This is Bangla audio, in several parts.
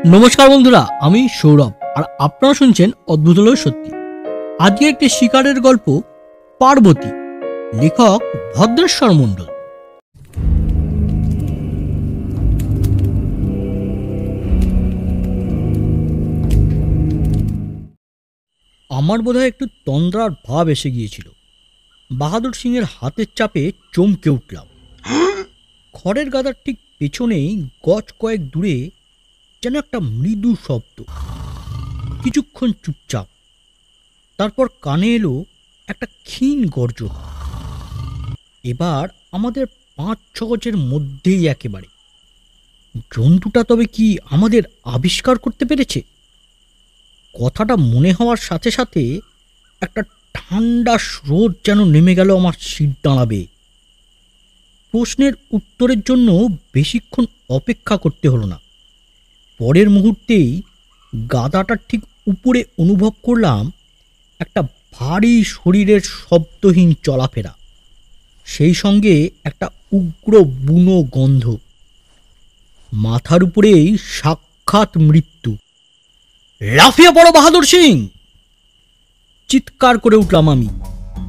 নমস্কার বন্ধুরা, আমি সৌরভ আর আপনারা শুনছেন অদ্ভুত হলেও সত্যি। আজকে একটি শিকারের গল্প, পার্বতী, লেখক ভদ্রেশ্বর মণ্ডল। আমার বোধহয় একটু তন্দ্রার ভাব এসে গিয়েছিল। বাহাদুর সিংয়ের হাতের চাপে চমকে উঠলাম। খড়ের গাদার ঠিক পেছনেই গজ কয়েক দূরে যেন একটা মৃদু শব্দ। কিছুক্ষণ চুপচাপ, তারপর কানে এলো একটা ক্ষীণ গর্জন। এবার আমাদের ৫-৬ গজের মধ্যেই একেবারে। জন্তুটা তবে কি আমাদের আবিষ্কার করতে পেরেছে? কথাটা মনে হওয়ার সাথে সাথে একটা ঠান্ডা স্রোত যেন নেমে গেল আমার শির দাঁড়াবে। প্রশ্নের উত্তরের জন্য বেশিক্ষণ অপেক্ষা করতে হলো না। পরের মুহূর্তেই গাদাটার ঠিক উপরে অনুভব করলাম একটা ভারী শরীরের শব্দহীন চলাফেরা, সেই সঙ্গে একটা উগ্র বুনো গন্ধ। মাথার উপরেই সাক্ষাৎ মৃত্যু। লাফিয়ে পড়ো বাহাদুর সিং! চিৎকার করে উঠলাম আমি,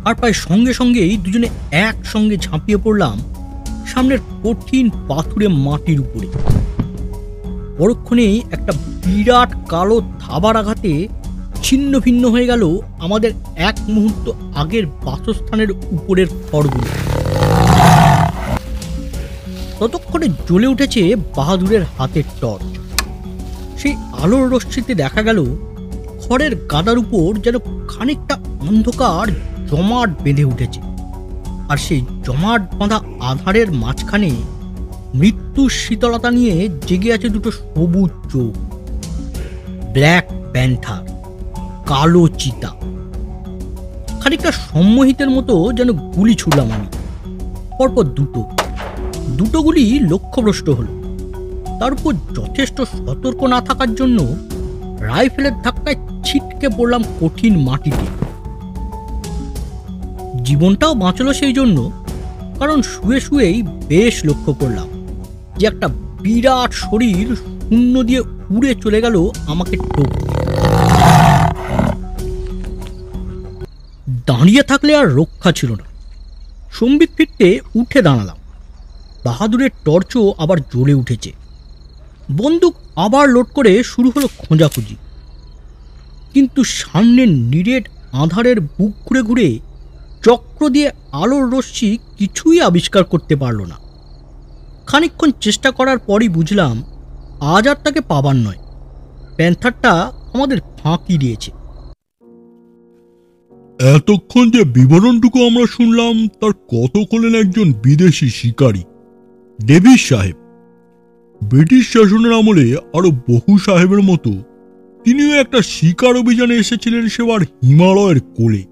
আর প্রায় সঙ্গে সঙ্গেই দুজনে একসঙ্গে ঝাঁপিয়ে পড়লাম সামনের কঠিন পাথুরে মাটির উপরে। পরক্ষণেই একটা বিরাট কালো থাবার আঘাতে ছিন্ন ভিন্ন হয়ে গেল আমাদের এক মুহূর্ত আগের বাসস্থানের উপরের খড়গুলো। ততক্ষণে জ্বলে উঠেছে বাহাদুরের হাতের টর্চ। সেই আলোর রশ্মিতে দেখা গেল খড়ের গাদার উপর যেন খানিকটা অন্ধকার জমাট বেঁধে উঠেছে, আর সেই জমাট বাঁধা আধারের মাঝখানে মৃত্যুর শীতলতা নিয়ে জেগে আছে দুটো সবুজ চোখ। ব্ল্যাক প্যান্থার, কালো চিতা। খানিকটা সম্মোহিতের মতো যেন গুলি ছুড়লাম আমি। পরপর দুটো গুলি লক্ষ্যভ্রষ্ট হলো। তার উপর যথেষ্ট সতর্ক না থাকার জন্য রাইফেলের ধাক্কায় ছিটকে পড়লাম কঠিন মাটিতে। জীবনটাও বাঁচল সেই জন্য, কারণ শুয়ে শুয়েই বেশ লক্ষ্য করলাম যে একটা বিরাট শরীর শূন্য দিয়ে উড়ে চলে গেল আমাকে টপকে। দাঁড়িয়ে থাকলে আর রক্ষা ছিল না। সম্বিত ফিরতে উঠে দাঁড়ালাম। বাহাদুরের টর্চও আবার জ্বলে উঠেছে। বন্দুক আবার লোড করে শুরু হলো খোঁজাখুঁজি। কিন্তু সামনের নিরেট আঁধারের বুক ঘুরে ঘুরে চক্র দিয়ে আলোর রশ্মি কিছুই আবিষ্কার করতে পারল না। খানিকক্ষণ চেষ্টা করার পরই বুঝলাম আজ আর তাকে পাবার নয়। প্যান্থারটা আমাদের ফাঁকি দিয়েছে। এতক্ষণ যে বিবরণটুকু আমরা শুনলাম তার কতক হলেন একজন বিদেশি শিকারী, ডেভিস সাহেব। ব্রিটিশ শাসনের আমলে আরো বহু সাহেবের মতো তিনিও একটা শিকার অভিযানে এসেছিলেন সেবার হিমালয়ের কোলে।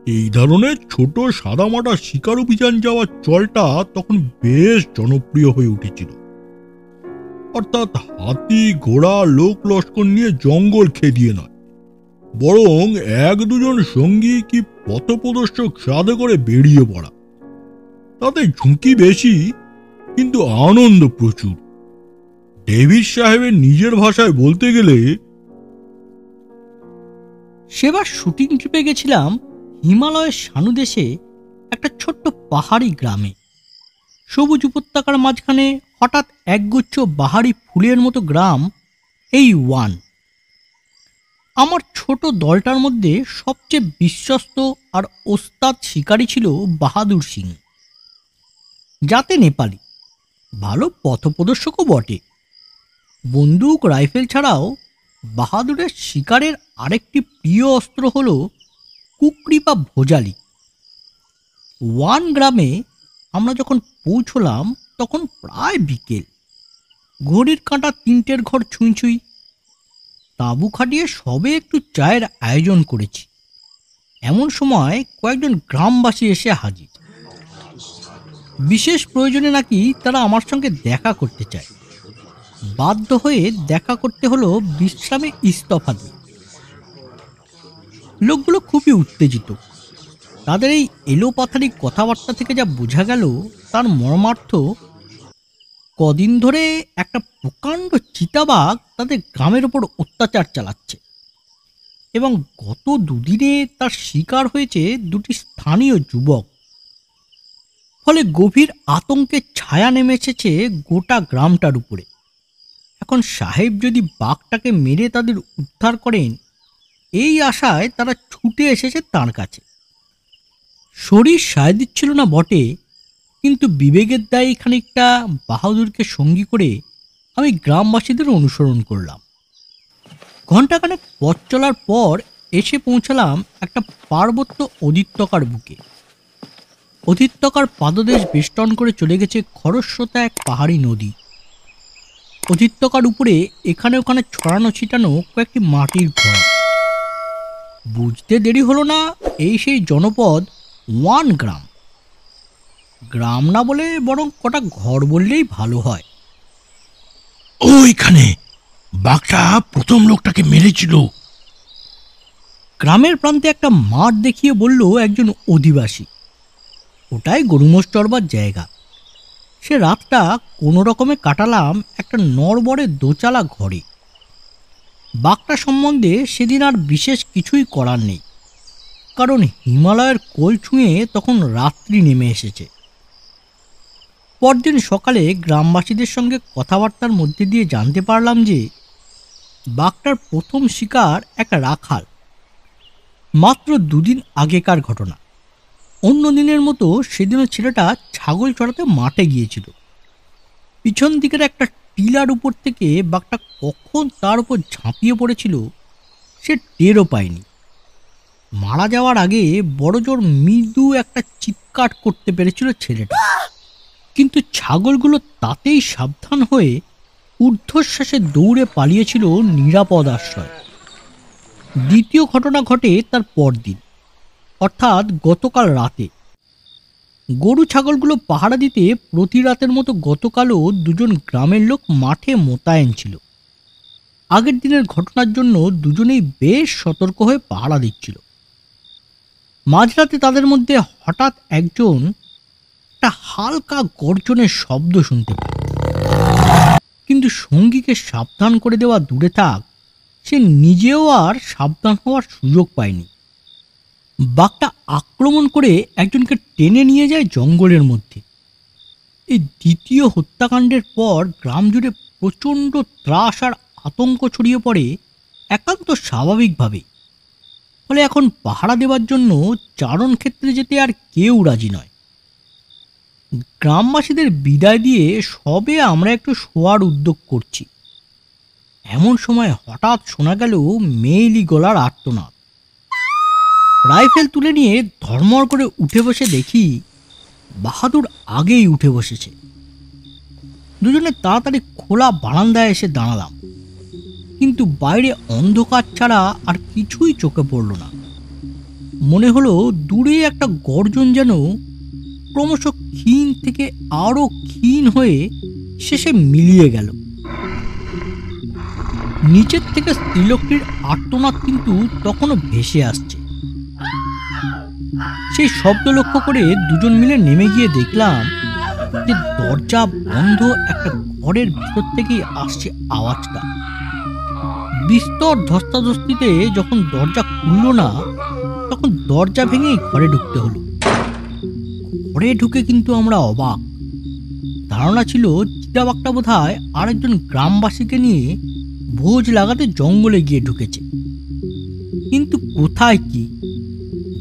এই ধরনের ছোট সাদামাটা শিকার অভিযান যাওয়ার চলটা তখন বেশ জনপ্রিয় হয়ে উঠেছিল। অর্থাৎ হাতি ঘোড়া লোক লস্কর নিয়ে জঙ্গল খেদিয়ে নয়, বরং এক দুজন সঙ্গী কি পথপ্রদর্শক সাথে করে বেরিয়ে পড়া। তাতে ঝুঁকি বেশি, কিন্তু আনন্দ প্রচুর। ডেভিস সাহেবের নিজের ভাষায় বলতে গেলে, সেবার শুটিং ট্রিপে গেছিলাম হিমালয়ের সানুদেশে একটা ছোট্ট পাহাড়ি গ্রামে। সবুজ উপত্যকার মাঝখানে হঠাৎ একগুচ্ছ বাহারি ফুলের মতো গ্রাম, এই ওয়ান। আমার ছোট দলটার মধ্যে সবচেয়ে বিশ্বস্ত আর ওস্তাদ শিকারী ছিল বাহাদুর সিং, যাতে নেপালি, ভালো পথপ্রদর্শকও বটে। বন্দুক রাইফেল ছাড়াও বাহাদুরের শিকারের আরেকটি প্রিয় অস্ত্র হল কুকরি বা ভোজালি। ওয়ান গ্রামে আমরা যখন পৌঁছলাম তখন প্রায় বিকেল। ঘড়ির কাঁটা ৩টের ঘর ছুঁই ছুঁই। তাঁবু খাটিয়ে সবে একটু চায়ের আয়োজন করেছি, এমন সময় কয়েকজন গ্রামবাসী এসে হাজির। বিশেষ প্রয়োজনে নাকি তারা আমার সঙ্গে দেখা করতে চায়। বাধ্য হয়ে দেখা করতে হলো বিশ্রামে ইস্তফা দিয়ে। লোকগুলো খুবই উত্তেজিত। তাদের এই এলোপাথারি কথাবার্তা থেকে যা বোঝা গেল তার মর্মার্থ, কদিন ধরে একটা প্রকাণ্ড চিতাবাঘ তাদের গ্রামের ওপর অত্যাচার চালাচ্ছে এবং গত দুদিনে তার শিকার হয়েছে দুটি স্থানীয় যুবক। ফলে গভীর আতঙ্কের ছায়া নেমে এসেছে গোটা গ্রামটার উপরে। এখন সাহেব যদি বাঘটাকে মেরে তাদের উদ্ধার করেন, এই আশায় তারা ছুটে এসেছে তার কাছে। শরীর সায় দিচ্ছিল না বটে, কিন্তু বিবেকের দায়ী খানিকটা বাহাদুরকে সঙ্গী করে আমি গ্রামবাসীদের অনুসরণ করলাম। ঘণ্টাখানেক পথ চলার পর এসে পৌঁছালাম একটা পার্বত্য অধিত্যকার বুকে। অধিত্যকার পাদদেশ বেষ্টন করে চলে গেছে খরস্রোতা এক পাহাড়ি নদী। অধিত্যকার উপরে এখানে ওখানে ছড়ানো ছিটানো কয়েকটি মাটির ঘর। বুঝতে দেরি হলো না, এই সেই জনপদ ওয়ান গ্রাম। গ্রাম না বলে বরং কটা ঘর বললেই ভালো হয়। ওইখানে বাঘটা প্রথম লোকটাকে মেরেছিল। গ্রামের প্রান্তে একটা মাঠ দেখিয়ে বলল একজন অধিবাসী। ওটাই গরুমোষ চড়বার জায়গা। সে রাতটা কোনো রকমে কাটালাম একটা নড়বড়ে দোচালা ঘরে। বাঘটা সম্বন্ধে সেদিন আর বিশেষ কিছুই করার নেই, কারণ হিমালয়ের কোল ছুঁয়ে তখন রাত্রি নেমে এসেছে। পরদিন সকালে গ্রামবাসীদের সঙ্গে কথাবার্তার মধ্যে দিয়ে জানতে পারলাম যে বাঘটার প্রথম শিকার এক রাখাল। মাত্র দুদিন আগেকার ঘটনা। অন্য দিনের মতো সেদিনও ছেলেটা ছাগল চড়াতে মাঠে গিয়েছিল। পিছন দিকের একটা টিলার উপর থেকে বাঘটা কখন তার উপর ঝাঁপিয়ে পড়েছিল সে টেরও পায়নি। মারা যাওয়ার আগে বড়জোর মৃদু একটা চিৎকার করতে পেরেছিল ছেলেটা, কিন্তু ছাগলগুলো তাতেই সাবধান হয়ে ঊর্ধ্বশ্বাসে দৌড়ে পালিয়েছিল নিরাপদ আশ্রয়। দ্বিতীয় ঘটনা ঘটে তার পরদিন, অর্থাৎ গতকাল রাতে। গরু ছাগলগুলো পাহারা দিতে প্রতি রাতের মতো গতকালও দুজন গ্রামের লোক মাঠে মোতায়েন ছিল। আগের দিনের ঘটনার জন্য দুজনেই বেশ সতর্ক হয়ে পাহারা দিচ্ছিল। মাঝরাতে তাদের মধ্যে হঠাৎ একজন একটা হালকা গর্জনের শব্দ শুনতে পায়, কিন্তু সঙ্গীকে সাবধান করে দেওয়া দূরে থাক, সে নিজেও আর সাবধান হওয়ার সুযোগ পায়নি। বাঘটা আক্রমণ করে একজনকে টেনে নিয়ে যায় জঙ্গলের মধ্যে। এই দ্বিতীয় হত্যাকাণ্ডের পর গ্রাম জুড়ে প্রচণ্ড ত্রাস আর আতঙ্ক ছড়িয়ে পড়ে একান্ত স্বাভাবিকভাবে। ফলে এখন পাহারা দেওয়ার জন্য চারণ ক্ষেত্রে যেতে আর কেউ রাজি নয়। গ্রামবাসীদের বিদায় দিয়ে সবে আমরা একটু শোয়ার উদ্যোগ করছি, এমন সময় হঠাৎ শোনা গেল মেয়েলি গলার আর্তনাদ। রাইফেল তুলে নিয়ে ধর্মর করে উঠে বসে দেখি বাহাদুর আগেই উঠে বসেছে। দুজনে তাড়াতাড়ি খোলা বারান্দায় এসে দাঁড়ালাম, কিন্তু বাইরে অন্ধকার ছাড়া আর কিছুই চোখে পড়ল না। মনে হলো দূরে একটা গর্জন যেন ক্রমশ ক্ষীণ থেকে আরো ক্ষীণ হয়ে শেষে মিলিয়ে গেল। নিচের থেকে স্ত্রীলোকটির আর্তনাদ কিন্তু তখনও ভেসে আসছে। সেই শব্দ লক্ষ্য করে দুজন মিলে নেমে গিয়ে দেখলাম যে দরজা বন্ধ একটা ঘরের ভিতর থেকেই আসছে আওয়াজটা। বিস্তর ধস্তাধস্তিতে যখন দরজা খুলল না, তখন দরজা ভেঙেই ঘরে ঢুকতে হলো। ঘরে ঢুকে কিন্তু আমরা অবাক। ধারণা ছিল চিতাবাঘটা বোধহয় আরেকজন গ্রামবাসীকে নিয়ে ভোজ লাগাতে জঙ্গলে গিয়ে ঢুকেছে, কিন্তু কোথায় কি?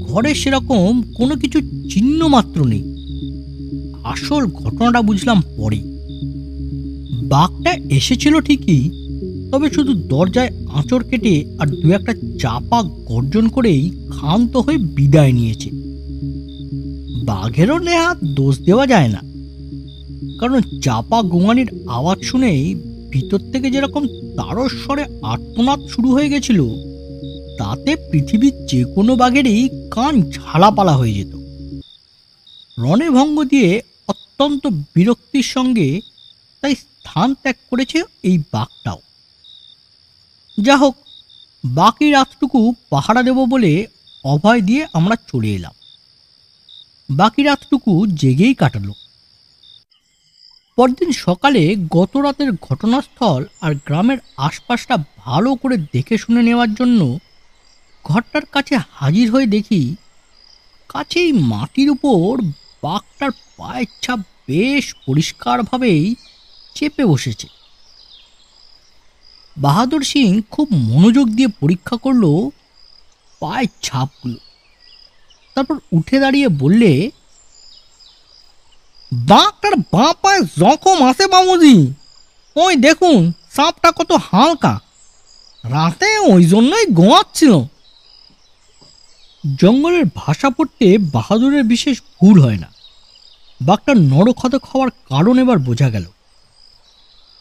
ঘরে সেরকম কোনো কিছু চিহ্ন মাত্র নেই। আসল ঘটনাটা বুঝলাম পরে। বাঘটা এসেছিল ঠিকই, তবে শুধু দরজায় আঁচড় কেটে আর দু একটা চাপা গর্জন করেই ক্ষান্ত হয়ে বিদায় নিয়েছে। বাঘেরও নেহাত দোষ দেওয়া যায় না, কারণ চাপা গোঙানির আওয়াজ শুনেই ভিতর থেকে যেরকম তারস্বরে আর্তনাদ শুরু হয়ে গেছিল, তাতে পৃথিবীর যে কোনো বাঘেরই কান ঝালাপালা হয়ে যেত। রণে ভঙ্গ দিয়ে অত্যন্ত বিরক্তির সঙ্গে তাই স্থান ত্যাগ করেছে এই বাঘটাও। যা হোক, বাকি রাতটুকু পাহারা দেব বলে অভয় দিয়ে আমরা চলে এলাম। বাকি রাতটুকু জেগেই কাটালো। পরদিন সকালে গত রাতের ঘটনাস্থল আর গ্রামের আশপাশটা ভালো করে দেখে শুনে নেওয়ার জন্য ঘরটার কাছে হাজির হয়ে দেখি কাছেই মাটির উপর বাঘটার পায়ের ছাপ বেশ পরিষ্কারভাবেই চেপে বসেছে। বাহাদুর সিং খুব মনোযোগ দিয়ে পরীক্ষা করলো পায়ের ছাপগুলো, তারপর উঠে দাঁড়িয়ে বললে, বাঘটার বাঁ পায়ে জখম আছে বাবুজি, ওই দেখুন সাপটা কত হালকা, রাতে ওই জন্যই ঘুমাচ্ছিল। জঙ্গলের ভাষা পড়তে বাহাদুরের বিশেষ ভুল হয় না। বাঘটার নরক্ষতক হওয়ার কারণ এবার বোঝা গেল।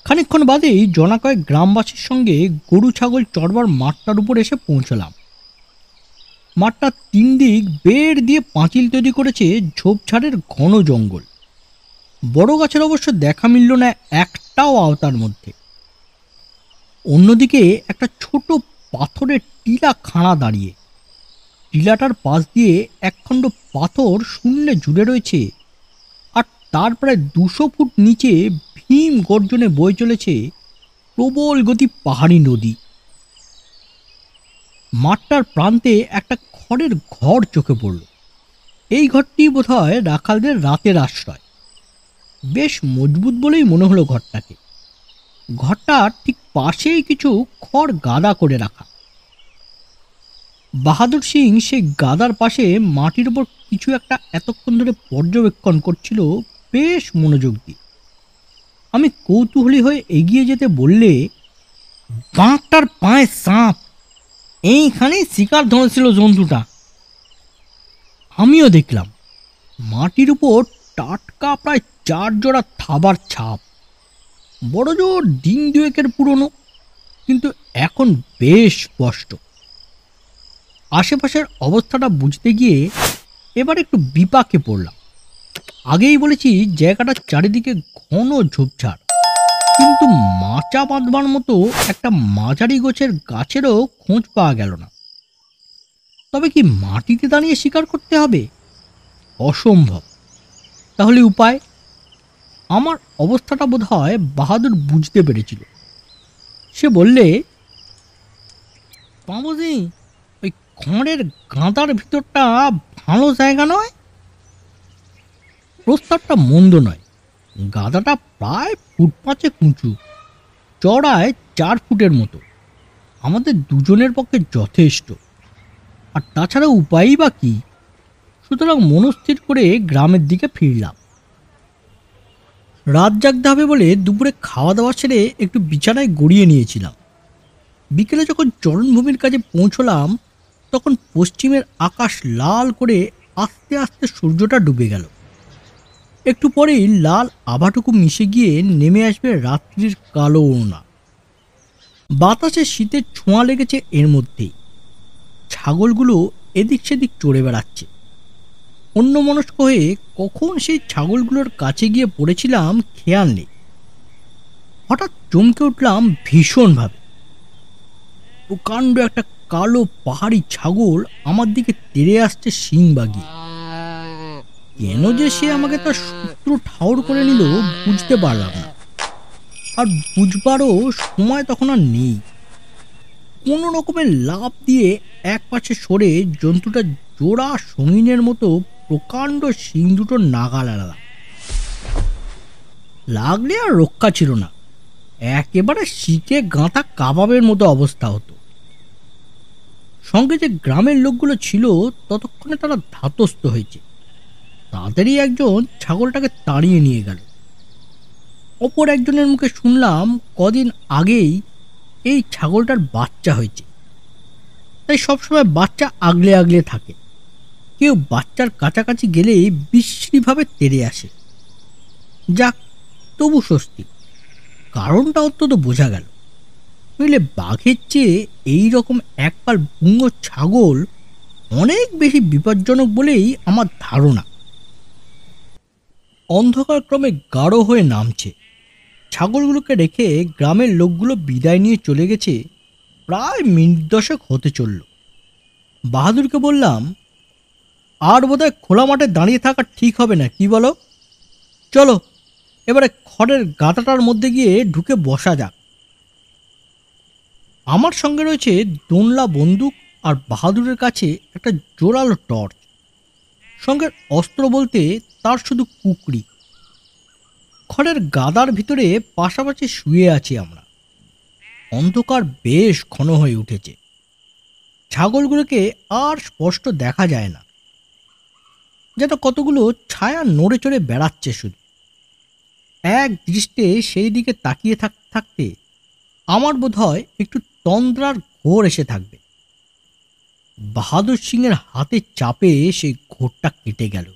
খানিকক্ষণ বাদেই জনা কয়েক গ্রামবাসীর সঙ্গে গরু ছাগল চড়বার মাঠটার উপর এসে পৌঁছলাম। মাঠটার 3 দিক বেড় দিয়ে পাঁচিল তৈরি করেছে ঝোপঝাড়ের ঘন জঙ্গল। বড় গাছের অবশ্য দেখা মিলল না একটাও আওতার মধ্যে। অন্যদিকে একটা ছোট পাথরের টিলা খাঁড়া দাঁড়িয়ে। টিলাটার পাশ দিয়ে একখণ্ড পাথর শূন্যে জুড়ে রয়েছে, আর তার প্রায় 200 ফুট নিচে ভীম গর্জনে বয়ে চলেছে প্রবল গতি পাহাড়ি নদী। মাঠটার প্রান্তে একটা খড়ের ঘর চোখে পড়ল। এই ঘরটি বোধহয় রাখালদের রাতের আশ্রয়। বেশ মজবুত বলেই মনে হলো ঘরটাকে। ঘরটার ঠিক পাশেই কিছু খড় গাদা করে রাখা। বাহাদুর সিং সেই গাদার পাশে মাটির উপর কিছু একটা এতক্ষণ ধরে পর্যবেক্ষণ করছিল বেশ মনোযোগ দিয়ে। আমি কৌতূহলী হয়ে এগিয়ে যেতে বললে, বাঘটার পায়ে সাপ, এইখানেই শিকার ধরেছিল জন্তুটা। আমিও দেখলাম মাটির উপর টাটকা প্রায় 4 জোড়া থাবার ছাপ। বড় জোর 1-2 পুরনো, কিন্তু এখন বেশ স্পষ্ট। আশেপাশের অবস্থাটা বুঝতে গিয়ে এবার একটু বিপাকে পড়লাম। আগেই বলেছি জায়গাটার চারিদিকে ঘন ঝোপঝাড়, কিন্তু মাচা বাঁধবার মতো একটা মাঝারি গোছের গাছেরও খোঁজ পাওয়া গেল না। তবে কি মাটিতে দাঁড়িয়ে শিকার করতে হবে? অসম্ভব। তাহলে উপায়? আমার অবস্থাটা বোধ হয় বাহাদুর বুঝতে পেরেছিল। সে বললে, বাবুজি, ওই খড়ের গাঁদার ভিতরটা ভালো জায়গা নয়। প্রস্তাবটা মন্দ নয়। গাদাটা প্রায় 5 ফুট উঁচু, চড়ায় 4 ফুটের মতো। আমাদের দুজনের পক্ষে যথেষ্ট। আর তাছাড়া উপায়ই বা কি? সুতরাং মনস্থির করে গ্রামের দিকে ফিরলাম। রাত জাগতে হবে বলে দুপুরে খাওয়া দাওয়া সেরে একটু বিছানায় গড়িয়ে নিয়েছিলাম। বিকেলে যখন চরণভূমির কাছে পৌঁছলাম, তখন পশ্চিমের আকাশ লাল করে আস্তে আস্তে সূর্যটা ডুবে গেল। একটু পরেই লাল আভাটুকু মিশে গিয়ে নেমে আসবে রাত্রির কালো ওড়না। বাতাসে শীতের ছোঁয়া লেগেছে এর মধ্যেই। ছাগলগুলো এদিক সেদিক চড়ে বেড়াচ্ছে। অন্যমনস্ক হয়ে কখন সেই ছাগলগুলোর কাছে গিয়ে পড়েছিলাম খেয়াল নেই। হঠাৎ চমকে উঠলাম ভীষণভাবে। প্রকাণ্ড একটা কালো পাহাড়ি ছাগল আমার দিকে তেড়ে আসছে শিং বাগিয়ে। কেন যে সে আমাকে তার শত্রু ঠাউর করে নিল বুঝতে পারলাম না, আর বুঝবারও সময় তখন আর নেই। কোনো রকমের লাফ দিয়ে এক পাশে সরে জন্তুটা জোড়া সঙ্গিনের মতো প্রকাণ্ড শিং দুটো নাগাল এলাম। লাগলে আর রক্ষা ছিল না, একেবারে শিকে গাঁথা কাবাবের মতো অবস্থা হতো। সঙ্গে যে গ্রামের লোকগুলো ছিল ততক্ষণে তারা ধাতস্থ হয়েছে। তাদেরই একজন ছাগলটাকে তাড়িয়ে নিয়ে গেল। অপর একজনের মুখে শুনলাম কদিন আগেই এই ছাগলটার বাচ্চা হয়েছে, তাই সবসময় বাচ্চা আগলে আগলে থাকে। কেউ বাচ্চার কাছাকাছি গেলেই বিশ্রীভাবে তেড়ে আসে। যাক, তবু স্বস্তি, কারণটা অন্তত বোঝা গেল। নইলে বাঘের চেয়ে এই রকম একপাল পুঙ্গ ছাগল অনেক বেশি বিপজ্জনক বলেই আমার ধারণা। অন্ধকার ক্রমে গাঢ় হয়ে নামছে। ছাগলগুলোকে রেখে গ্রামের লোকগুলো বিদায় নিয়ে চলে গেছে প্রায় মিনিট 10 হতে চলল। বাহাদুরকে বললাম, আর বোধহয় খোলা মাঠে দাঁড়িয়ে থাকা ঠিক হবে না, কি বলো? চলো এবারে খড়ের গাদাটার মধ্যে গিয়ে ঢুকে বসা যাক। আমার সঙ্গে রয়েছে দোনলা বন্দুক আর বাহাদুরের কাছে একটা জোরালো টর্চ। সঙ্গে অস্ত্র বলতে তার শুধু কুকরি। খড়ের গাদার ভিতরে পাশাপাশি শুয়ে আছি আমরা। অন্ধকার বেশ ঘন হয়ে উঠেছে। ছাগলগুলোকে আর স্পষ্ট দেখা যায় না, যেন কতগুলো ছায়া নড়ে চড়ে বেড়াচ্ছে শুধু। এক দৃষ্টে সেই দিকে তাকিয়ে থাকতে আমার বোধ হয় একটু তন্দ্রার ঘোর এসে থাকবে। বাহাদুর সিংয়ের হাতের চাপে সেই ঘোরটা কেটে গেল।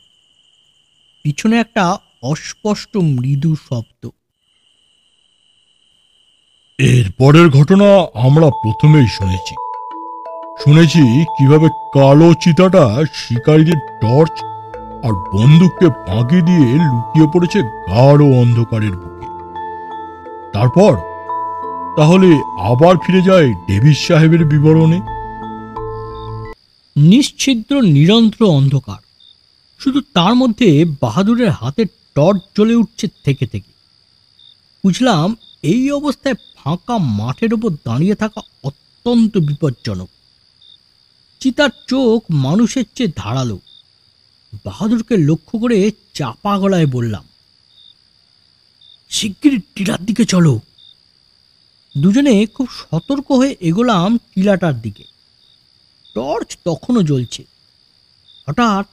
পিছনে একটা অস্পষ্ট মৃদু শব্দ। এর পরের ঘটনা আমরা প্রথমেই শুনেছি কিভাবে কালো চিতাটা শিকারীদের টর্চ আর বন্দুককে ফাঁকি দিয়ে লুকিয়ে পড়েছে গাঢ় অন্ধকারের বুকে। তারপর তাহলে আবার ফিরে যায় ডেভিস সাহেবের বিবরণে। নিশ্ছিদ্র নিরন্ত্র অন্ধকার, শুধু তার মধ্যে বাহাদুরের হাতের টর্চ জ্বলে উঠছে থেকে থেকে। বুঝলাম এই অবস্থায় ফাঁকা মাঠের ওপর দাঁড়িয়ে থাকা অত্যন্ত বিপজ্জনক। চিতার চোখ মানুষের চেয়ে ধারালো। বাহাদুরকে লক্ষ্য করে চাপা গলায় বললাম, শিগগির টিলার দিকে চলো। দুজনে খুব সতর্ক হয়ে এগোলাম টিলাটার দিকে। টর্চ তখনও জ্বলছে। হঠাৎ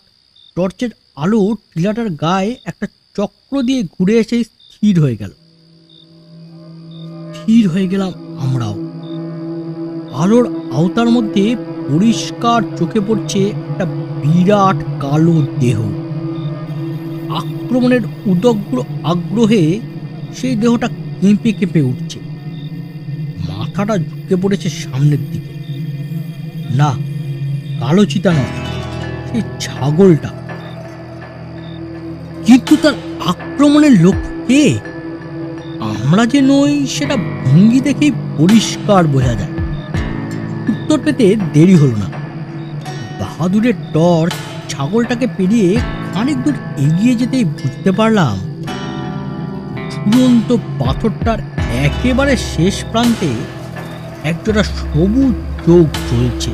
টর্চের আলো টিলাটার গায়ে একটা চক্র দিয়ে ঘুরে এসে স্থির হয়ে গেল। স্থির হয়ে গেলাম আমরাও। আলোর আওতার মধ্যে পরিষ্কার চোখে পড়ছে একটা বিরাট কালো দেহ। আক্রমণের উদগ্র আগ্রহে সেই দেহটা কেঁপে কেঁপে উঠছে। মাথাটা ঝুঁকে পড়েছে সামনের দিকে। না, কালো চিতা নয়, সেই ছাগলটা। কিন্তু তার আক্রমণের লক্ষ্য কে? আমরা যে নই সেটা ভঙ্গি দেখেই পরিষ্কার বোঝা যায়। উত্তর পেতে দেরি হলো না। বাহাদুরের টর্চ ছাগলটাকে পেরিয়ে খানিক দূর এগিয়ে যেতেই বুঝতে পারলাম ঝুলন্ত পাথরটার একেবারে শেষ প্রান্তে একজোড়া সবুজ চোখ জ্বলছে।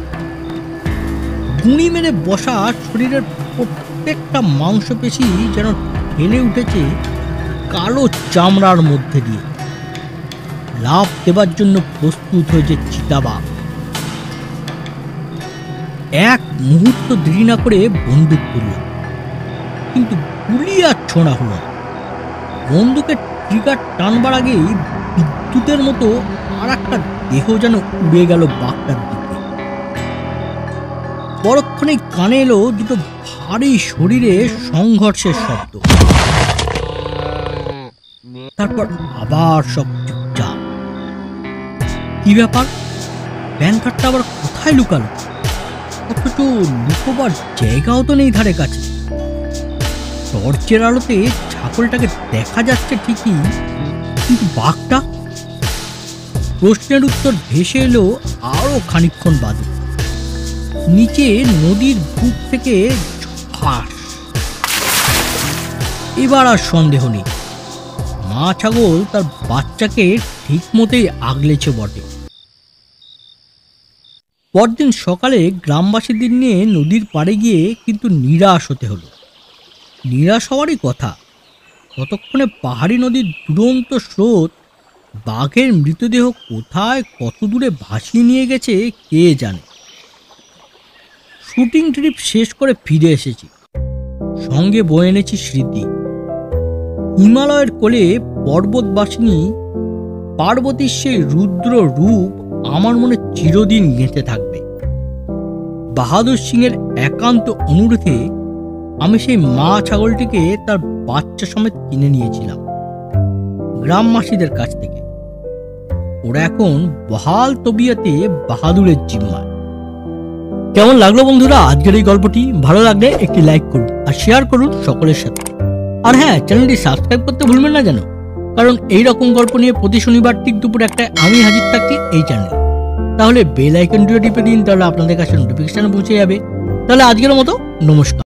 গুঁড়ি মেরে বসা শরীরের প্রত্যেকটা মাংসপেশি যেন ঠেলে উঠেছে কালো চামড়ার মধ্যে দিয়ে। লাফ দেবার জন্য প্রস্তুত হয়েছে চিতাবাঘ। এক মুহূর্ত দেরি না করে বন্দুক তুললাম, কিন্তু গুলি আর ছোঁড়া হলো না। বন্দুকের ট্রিগার টানবার আগেই বিদ্যুতের মতো আর একটা দেহ যেন উড়ে গেল বাঘটার দিকে। পরক্ষণে কানে এলো দুটো ভারী শরীরে সংঘর্ষের শব্দ। তারপর আবার সব চুপচাপ। কি ব্যাপার? ব্যাংকারটা আবার কোথায় লুকালো? অথচ লুকোবার জায়গাও তো নেই ধারে কাছে। টর্চের আলোতে ছাগলটাকে দেখা যাচ্ছে ঠিকই, কিন্তু বাঘটা? প্রশ্নের উত্তর ভেসে এলো আরো খানিকক্ষণ বাদে। নিচে নদীর বুক থেকে ঝাঁস। এবার আর সন্দেহ নেই, মা ছাগল তার বাচ্চাকে ঠিক মতোই আগলেছে বটে। পরদিন সকালে গ্রামবাসীদের নিয়ে নদীর পাড়ে গিয়ে কিন্তু নিরাশ হতে হলো। নিরাশ হওয়ারই কথা। ততক্ষণে পাহাড়ি নদীর দুরন্ত স্রোত বাঘের মৃতদেহ কোথায় কত দূরে ভাসিয়ে নিয়ে গেছে কে জানে। শুটিং ট্রিপ শেষ করে ফিরে এসেছি। সঙ্গে বয়ে এনেছি স্মৃতি। হিমালয়ের কোলে পর্বতবাসিনী পার্বতীর সেই রুদ্র রূপ আমার মনে চিরদিন গেঁথে থাকবে। বাহাদুর সিংয়ের একান্ত অনুরোধে আমি সেই মা ছাগলটিকে তার বাচ্চা সমেত কিনে নিয়েছিলাম গ্রামবাসীদের কাছ থেকে। ওরা এখন বহাল তবিয়তে বাহাদুরের জিম্মায়। কেমন লাগলো বন্ধুরা আজকের এই গল্পটি? ভালো লাগলে একটি লাইক করুন আর শেয়ার করুন সকলের সাথে। আর হ্যাঁ, চ্যানেলটি সাবস্ক্রাইব করতে ভুলবেন না যেন, কারণ এই রকম গল্প নিয়ে প্রতি শনিবার ঠিক দুপুর 1টায় আমি হাজির থাকছি এই চ্যানেলে। তাহলে বেল আইকনটিও টিপে দিন, তাহলে আপনাদের কাছে নোটিফিকেশন পৌঁছে যাবে। তাহলে আজকের মতো নমস্কার।